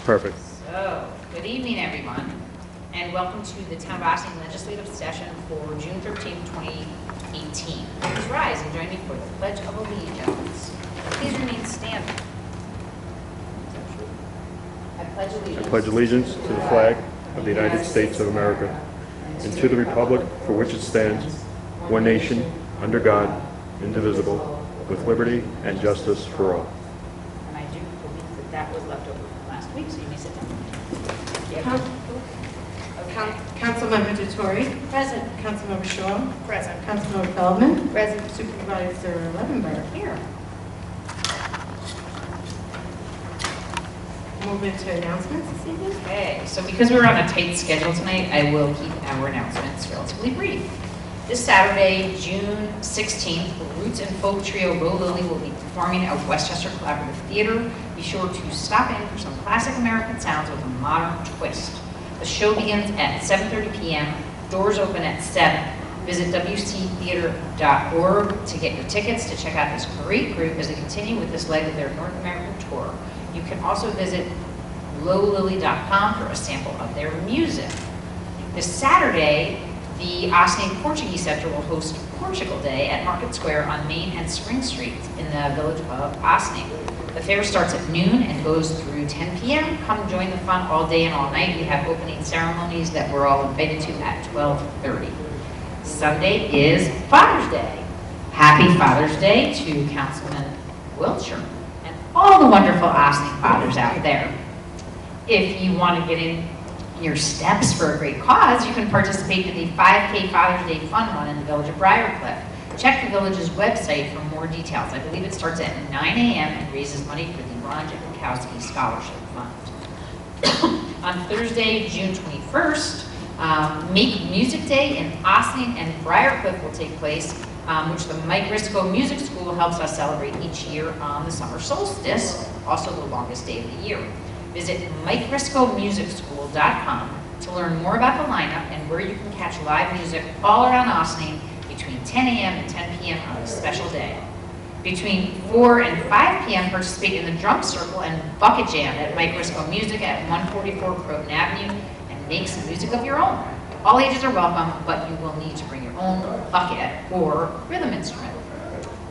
Perfect. So, good evening, everyone, and welcome to the Town of Ossining Legislative Session for June 13, 2018. Please rise and join me for the Pledge of Allegiance. Please remain standing. I pledge allegiance. I pledge allegiance to the flag of the United States of America and to the republic for which it stands, one nation, under God, indivisible, with liberty and justice for all. And I do believe that that was left over from last week, so you may sit down. Councilmember Dottori. Present. Councilmember Shaw. Present. Councilmember Feldman. Present. Supervisor Levenberg. Here. Move into announcements this evening. Okay, so because we're on a tight schedule tonight, I will keep our announcements relatively brief. This Saturday, June 16th, the Roots and Folk Trio Low Lily will be performing at Westchester Collaborative Theater. Be sure to stop in for some classic American sounds with a modern twist. The show begins at 7:30 p.m. Doors open at 7. Visit wctheater.org to get your tickets to check out this great group as they continue with this leg of their North American tour. You can also visit lowlily.com for a sample of their music. This Saturday, the Ossining Portuguese Center will host Portugal Day at Market Square on Main and Spring Street in the village of Ossining. The fair starts at noon and goes through 10 p.m. Come join the fun all day and all night. We have opening ceremonies that we're all invited to at 12:30. Sunday is Father's Day. Happy Father's Day to Councilman Wiltshire and all the wonderful Ossining fathers out there. If you want to get in your steps for a great cause, you can participate in the 5K Father's Day Fun Run in the village of Briarcliff. Check the village's website for more details. I believe it starts at 9 a.m. and raises money for the Ron Jankowski Scholarship Fund. On Thursday, June 21st, Make Music Day in Ossining and Briarcliff will take place, which the Mike Risco Music School helps us celebrate each year on the summer solstice, also the longest day of the year. Visit MikeRiscoMusicSchool.com to learn more about the lineup and where you can catch live music all around Ossining between 10 a.m. and 10 p.m. on a special day. Between 4 and 5 p.m., participate in the Drum Circle and Bucket Jam at Mike Risco Music at 144 Croton Avenue and make some music of your own. All ages are welcome, but you will need to bring your own bucket or rhythm instrument.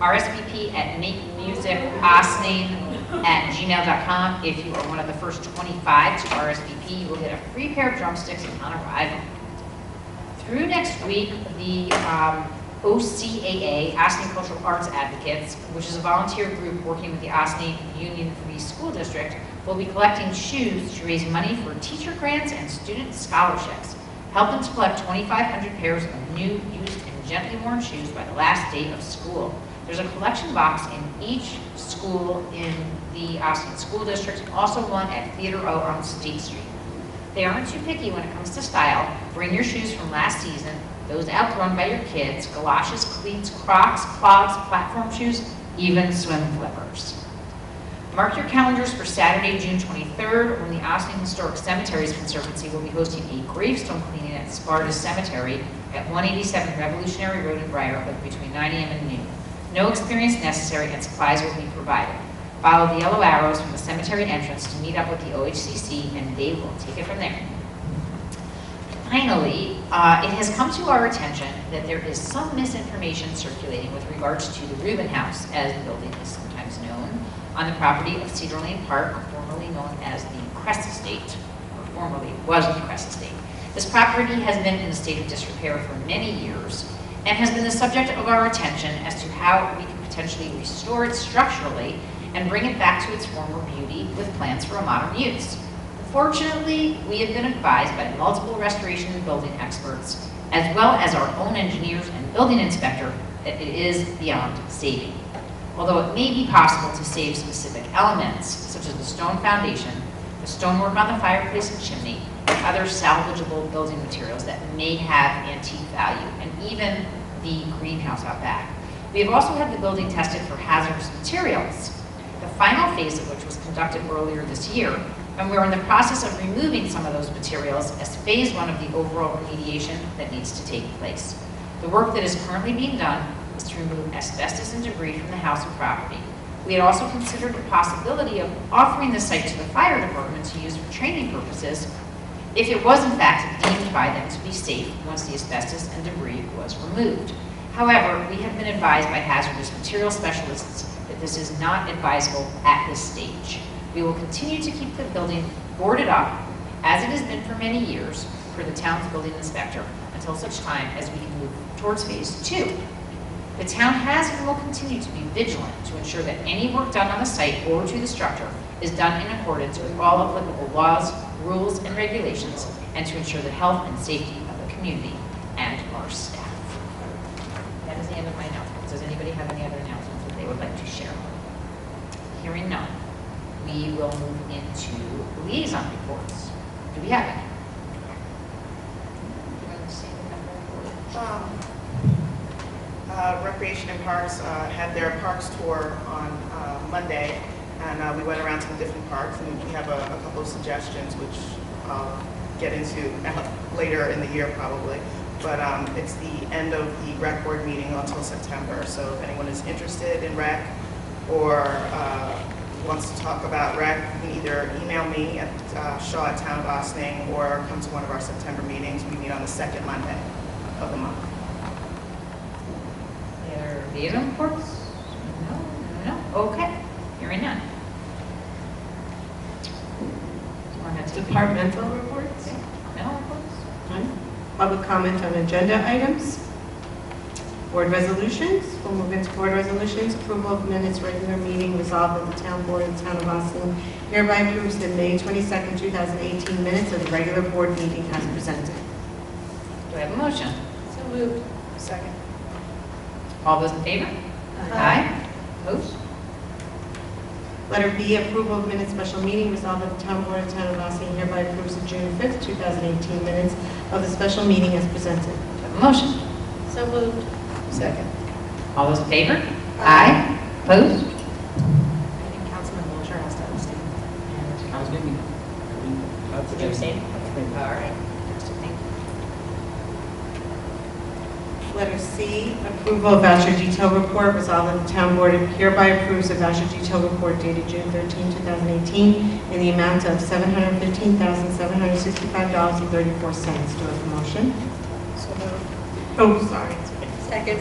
RSVP at makemusicossining@gmail.com. If you are one of the first 25 to RSVP, you will get a free pair of drumsticks upon arrival. Through next week, the OCAA, Ossining Cultural Arts Advocates, which is a volunteer group working with the Ossining Union Free School District, will be collecting shoes to raise money for teacher grants and student scholarships. Help them to collect 2,500 pairs of new, used, and gently worn shoes by the last day of school. There's a collection box in each school in the Ossining School District, and also one at Theater O on State Street. They aren't too picky when it comes to style. Bring your shoes from last season, those outgrown by your kids, galoshes, cleats, Crocs, clogs, platform shoes, even swim flippers. Mark your calendars for Saturday, June 23rd, when the Ossining Historic Cemeteries Conservancy will be hosting a gravestone cleaning at Sparta Cemetery at 187 Revolutionary Road in Briarcliff between 9 a.m. and noon. No experience necessary and supplies will be provided. Follow the yellow arrows from the cemetery entrance to meet up with the OHCC and they will take it from there. Finally, it has come to our attention that there is some misinformation circulating with regards to the Rubin House, as the building is sometimes known, on the property of Cedar Lane Park, formerly known as the Crest Estate, or formerly was the Crest Estate. This property has been in a state of disrepair for many years and has been the subject of our attention as to how we can potentially restore it structurally and bring it back to its former beauty with plans for a modern use. Fortunately, we have been advised by multiple restoration and building experts, as well as our own engineers and building inspector, that it is beyond saving. Although it may be possible to save specific elements, such as the stone foundation, the stonework on the fireplace and chimney, and other salvageable building materials that may have antique value, and even the greenhouse out back. We have also had the building tested for hazardous materials, the final phase of which was conducted earlier this year, and we're in the process of removing some of those materials as phase one of the overall remediation that needs to take place. The work that is currently being done is to remove asbestos and debris from the house and property. We had also considered the possibility of offering the site to the fire department to use for training purposes if it was in fact deemed by them to be safe once the asbestos and debris was removed. However, we have been advised by hazardous material specialists that this is not advisable at this stage. We will continue to keep the building boarded up, as it has been for many years, for the town's building inspector until such time as we can move towards phase 2. The town has and will continue to be vigilant to ensure that any work done on the site or to the structure is done in accordance with all applicable laws, rules, and regulations, and to ensure the health and safety of the community and our staff. That is the end of my announcements. Does anybody have any other announcements that they would like to share? Hearing none, we will move into liaison reports. Do we have any? Recreation and Parks had their parks tour on Monday, and we went around to the different parks, and we have a couple of suggestions, which I'll get into later in the year probably. But it's the end of the rec board meeting until September, so if anyone is interested in rec or wants to talk about rec, you can either email me at shaw@townofaustining or come to one of our September meetings. We meet on the second Monday of the month. Liaison reports? No. Okay. Hearing none. Departmental reports? No reports? None. Public comment on agenda items? Board resolutions? We'll move into board resolutions. Approval of minutes, regular meeting, resolved that the town board of the town of Austin hereby approves the May 22nd, 2018 minutes of the regular board meeting as presented. Do I have a motion? So moved. Second. All those in favor? Aye. Opposed? Letter B, approval of minutes special meeting, resolved that the town board of the town of Austin hereby approves the June 5th, 2018 minutes of the special meeting as presented. Do I have a motion? So moved. Second. All those in favor? Aye. Opposed? I think Councilman Wiltshire has to abstain. Councilman? Would you abstain? All right. Thank you. Letter C, approval of voucher detail report, resolved that the town board hereby approves a voucher detail report dated June 13, 2018 in the amount of $715,765.34. Do I have a motion? So moved. Oh, sorry. Second.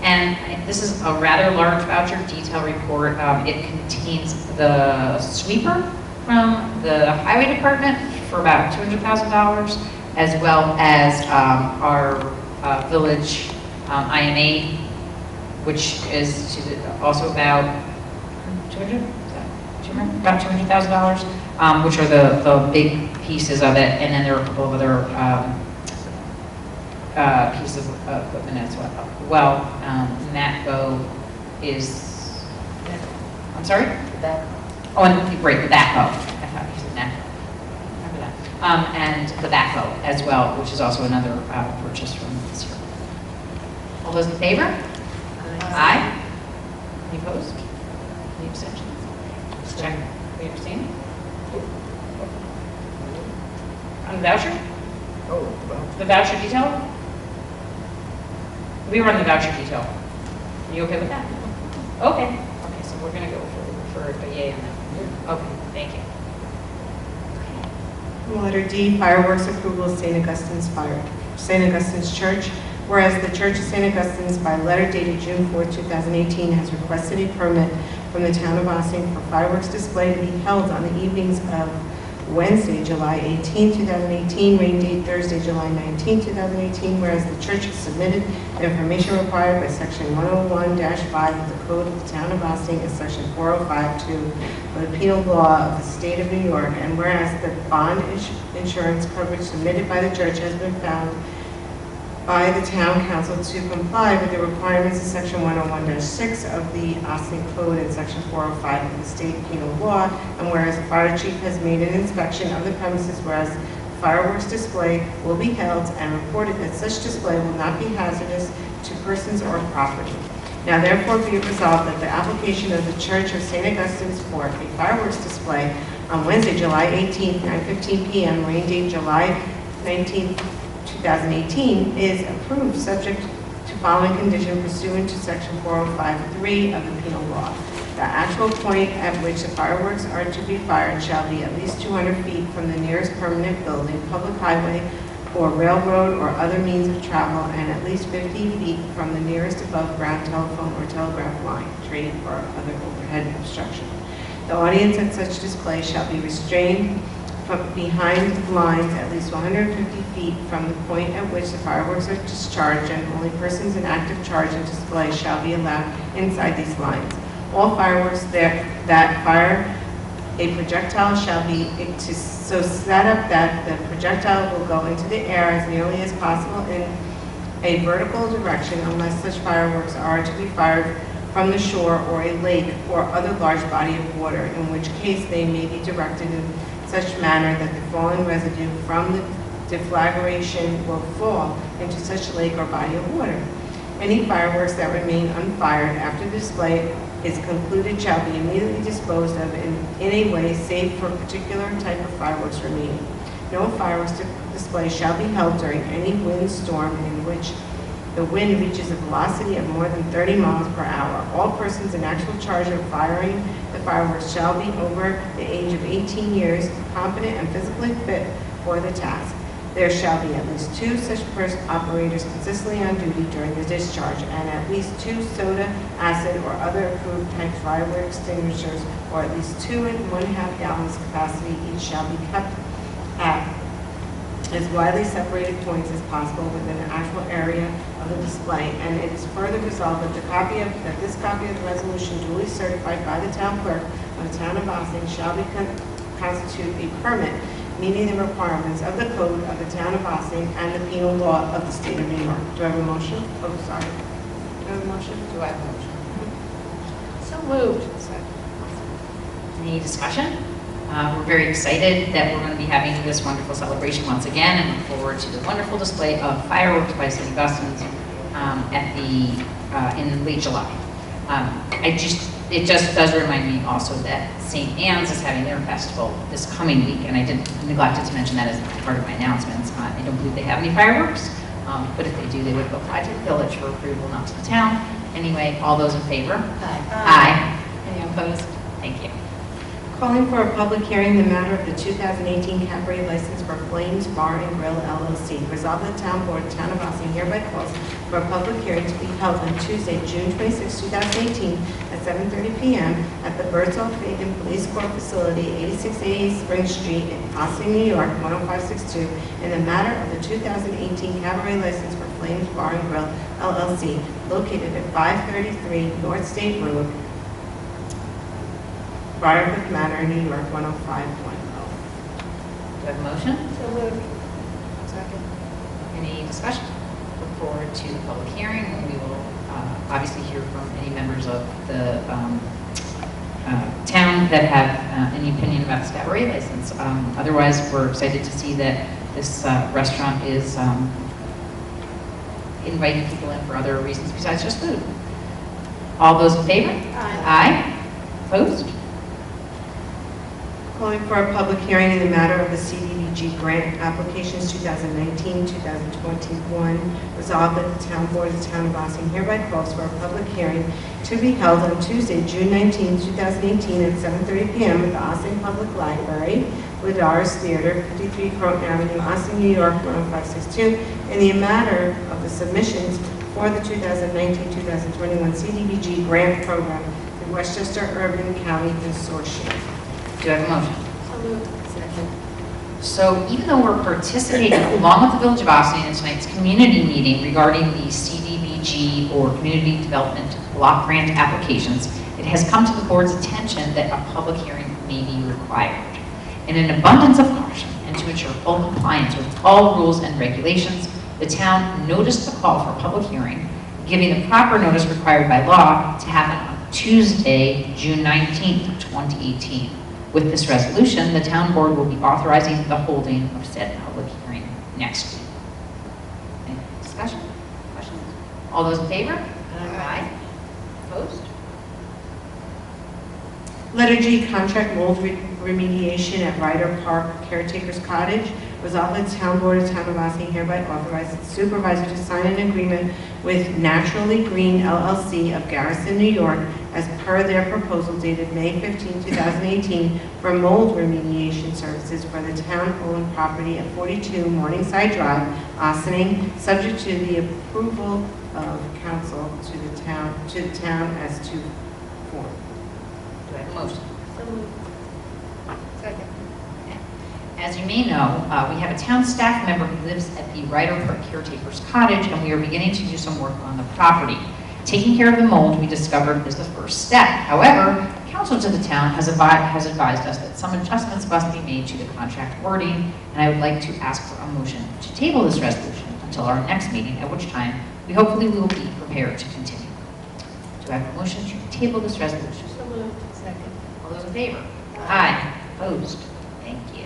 And this is a rather large voucher detail report. It contains the sweeper from the highway department for about $200,000, as well as our village IMA, which is also about about $200,000, which are the big pieces of it, and then there are a couple of other pieces of equipment as well. NATCO is, I'm sorry? Oh, and right, the backhoe. I thought you said NATCO. Remember that. And the backhoe as well, which is also another purchase from this year. All those in favor? Aye. Any opposed? Any abstentions? Let's check. We abstain? On the voucher? Oh, well. The voucher detail? We were on the voucher detail. Are you okay with that? Okay. Okay, so we're going to go for a yay on that. Okay, thank you. Letter D, fireworks approval of St. Augustine's Church. Whereas the Church of St. Augustine's, by letter dated June 4, 2018, has requested a permit from the town of Austin for fireworks display to be held on the evenings of Wednesday, July 18, 2018, rain date Thursday, July 19, 2018, whereas the church has submitted the information required by section 101-5 of the Code of the Town of Austin and section 405-2 of the Penal Law of the State of New York, and whereas the bond insurance coverage submitted by the church has been found by the town council to comply with the requirements of section 101-6 of the Austin Code and section 405 of the state penal law, and whereas the fire chief has made an inspection of the premises, whereas fireworks display will be held and reported that such display will not be hazardous to persons or property. Now therefore be it resolved that the application of the Church of St. Augustine's for a fireworks display on Wednesday, July 18th, 9:15 p.m., rain date July 19th, 2018 is approved subject to following condition pursuant to section 405.3 of the penal law. The actual point at which the fireworks are to be fired shall be at least 200 feet from the nearest permanent building, public highway, or railroad or other means of travel, and at least 50 feet from the nearest above-ground telephone or telegraph line, train, or other overhead obstruction. The audience at such display shall be restrained from behind lines at least 150 feet from the point at which the fireworks are discharged, and only persons in active charge and display shall be allowed inside these lines. All fireworks that fire a projectile shall be so set up that the projectile will go into the air as nearly as possible in a vertical direction, unless such fireworks are to be fired from the shore or a lake or other large body of water, in which case they may be directed in such manner that the falling residue from the deflagration will fall into such lake or body of water. Any fireworks that remain unfired after the display is concluded shall be immediately disposed of in a way safe for a particular type of fireworks remaining. No fireworks display shall be held during any windstorm in which the wind reaches a velocity of more than 30 miles per hour. All persons in actual charge of firing the fireworks shall be over the age of 18 years, competent and physically fit for the task. There shall be at least 2 such operators consistently on duty during the discharge, and at least 2 soda, acid, or other approved type firework extinguishers, or at least 2 1/2 gallons capacity each shall be kept at as widely separated points as possible within the actual area of the display. And it is further resolved that this copy of the resolution duly certified by the town clerk of the town of Ossining shall constitute a permit meeting the requirements of the code of the town of Ossining and the penal law of the state of New York. Do I have a motion? Oh, sorry. Do I have a motion? Do I have a motion? So moved. Any discussion? We're very excited that we're going to be having this wonderful celebration once again, and look forward to the wonderful display of fireworks by St. Augustine's in late July. It just does remind me also that St. Anne's is having their festival this coming week, and I neglected to mention that as part of my announcements. I don't believe they have any fireworks, but if they do, they would apply to the village for approval, not to the town. Anyway, all those in favor? Aye. Aye. Any opposed? Thank you. Calling for a public hearing in the matter of the 2018 cabaret license for Flames Bar and Grill LLC. Resolved that the town board of the town of Ossining hereby calls for a public hearing to be held on Tuesday, June 26, 2018 at 7:30 p.m. at the Berthold-Fagan Police Court Facility, 8688 Spring Street in Ossining, New York, 10562, in the matter of the 2018 cabaret license for Flames Bar and Grill LLC, located at 533 North State Road, Briarwood Manor, New York, 10510. Do I have a motion? So moved. Second. Any discussion? Look forward to the public hearing, and we will obviously hear from any members of the town that have any opinion about this cabaret license. Otherwise, we're excited to see that this restaurant is inviting people in for other reasons besides just food. All those in favor? Aye. Aye. Opposed? Calling for a public hearing in the matter of the CDBG grant applications 2019-2021. Resolved that the town board of the town of Ossining hereby calls for a public hearing to be held on Tuesday, June 19, 2018 at 7:30 p.m. at the Ossining Public Library, Ladars Theater, 53 Croton Avenue, Ossining, New York, 10562, in the matter of the submissions for the 2019-2021 CDBG grant program, the Westchester Urban County Consortium. Do I have a motion? So moved. Second. So even though we're participating along with the Village of Ossining in tonight's community meeting regarding the CDBG or Community Development Block Grant applications, it has come to the board's attention that a public hearing may be required. In an abundance of caution and to ensure full compliance with all rules and regulations, the town noticed the call for a public hearing, giving the proper notice required by law to happen on Tuesday, June 19th, 2018. With this resolution, the town board will be authorizing the holding of said public hearing next week. Any discussion? Questions? All those in favor? Aye. Opposed? Letter G, contract mold remediation at Ryder Park Caretaker's Cottage. Resolved that the Town Board of Town of Ossining hereby authorizes the supervisor to sign an agreement with Naturally Green LLC of Garrison, New York, as per their proposal dated May 15, 2018, for mold remediation services for the town-owned property at 42 Morningside Drive, Ossining, subject to the approval of council to the town as to form. Do I have a motion? Second. As you may know, we have a town staff member who lives at the Ryder Park Caretaker's Cottage, and we are beginning to do some work on the property. Taking care of the mold, we discovered, is the first step. However, counsel to the town has advised us that some adjustments must be made to the contract wording, and I would like to ask for a motion to table this resolution until our next meeting, at which time we hopefully will be prepared to continue. Do I have a motion to table this resolution? So moved. Second. All those in favor? Aye. Opposed? Thank you.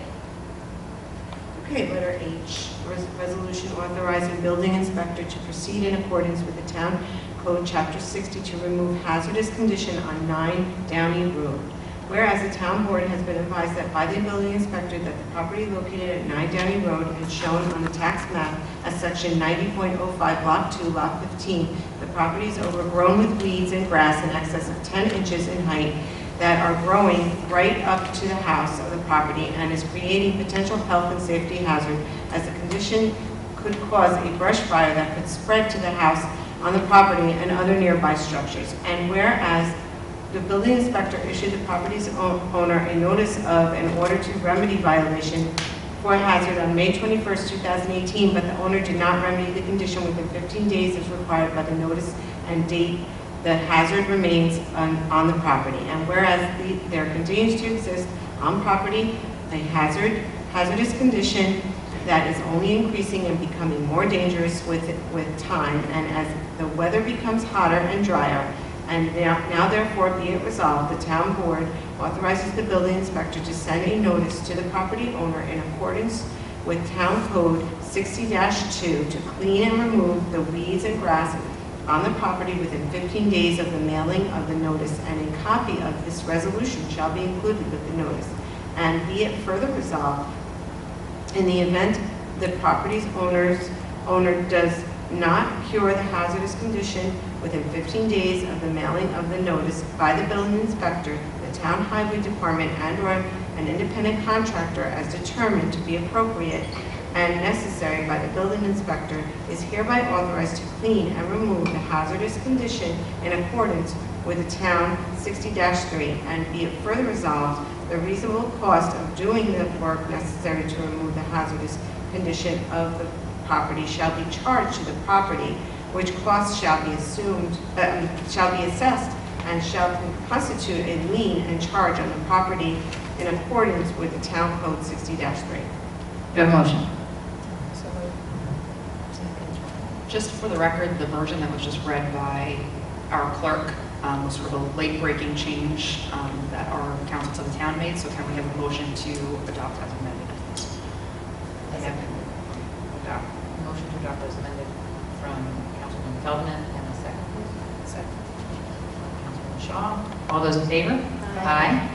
Okay, letter H, resolution authorizing building inspector to proceed in accordance with the Town Code Chapter 60 to remove hazardous condition on 9 Downey Road. Whereas the town board has been advised that by the building inspector that the property located at 9 Downey Road and shown on the tax map as section 90.05 block 2 lot 15, the property is overgrown with weeds and grass in excess of 10 inches in height that are growing right up to the house of the property and is creating potential health and safety hazard, as the condition could cause a brush fire that could spread to the house on the property and other nearby structures. And whereas the building inspector issued the property's owner a notice of an order to remedy violation for a hazard on May 21st, 2018, but the owner did not remedy the condition within 15 days as required by the notice and date, the hazard remains on the property. And whereas there continues to exist on property a hazardous condition that is only increasing and becoming more dangerous with time, and as the weather becomes hotter and drier, and now therefore be it resolved, the town board authorizes the building inspector to send a notice to the property owner in accordance with Town Code 60-2 to clean and remove the weeds and grass on the property within 15 days of the mailing of the notice, and a copy of this resolution shall be included with the notice. And be it further resolved, in the event the property's owner does not cure the hazardous condition within 15 days of the mailing of the notice by the building inspector, the town highway department and/or an independent contractor as determined to be appropriate and necessary by the building inspector is hereby authorized to clean and remove the hazardous condition in accordance with the town 60-3, and be it further resolved, the reasonable cost of doing the work necessary to remove the hazardous condition of the property shall be charged to the property, which cost shall be assessed and shall constitute a lien and charge on the property in accordance with the Town Code 60-3. Do you have a motion? Just for the record, the version that was just read by our clerk was sort of a late-breaking change that our council to the town made, so can we have a motion to adopt as amended? I have a motion to adopt as amended from Councilman Feldman, and a second, please. Second. Councilman Shaw. All those in favor? Aye.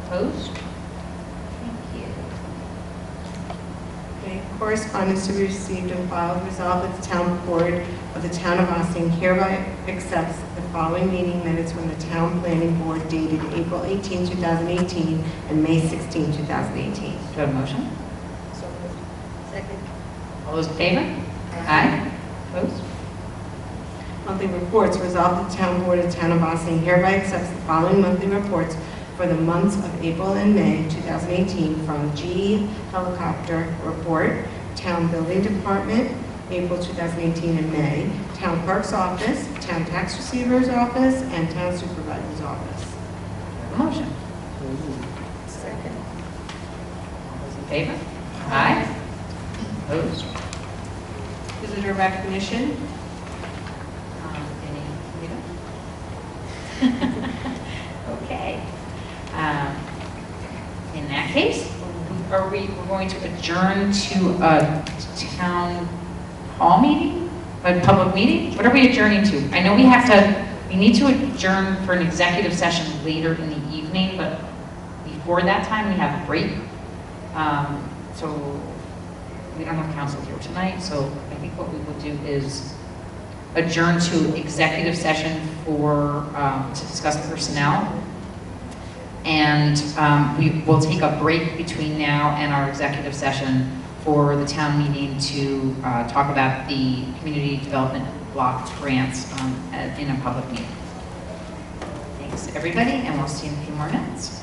Opposed? Thank you. Okay, correspondence to be received and filed, resolved that the town board of the town of Ossining hereby accepts the following meeting minutes from the town planning board dated April 18, 2018 and May 16, 2018. Do you have a motion? So moved. Second. All those in favor? Aye. Opposed? Monthly reports, resolved that the town board of the town of Ossining hereby accepts the following monthly reports for the months of April and May 2018 from GE Helicopter Report, Town Building Department, April 2018 and May, Town Clerk's Office, Town Tax Receiver's Office, and Town Supervisor's Office. Do you have a motion? Second. All those in favor? Aye. Opposed? Visitor recognition. Any? Okay. In that case, we're going to adjourn to a town hall meeting, a public meeting? What are we adjourning to? I know we need to adjourn for an executive session later in the evening, but before that time, we have a break. So we don't have council here tonight, so I think what we will do is adjourn to executive session for, to discuss personnel. And we will take a break between now and our executive session for the town meeting to talk about the community development block grants in a public meeting. Thanks, everybody, and we'll see you in a few more minutes.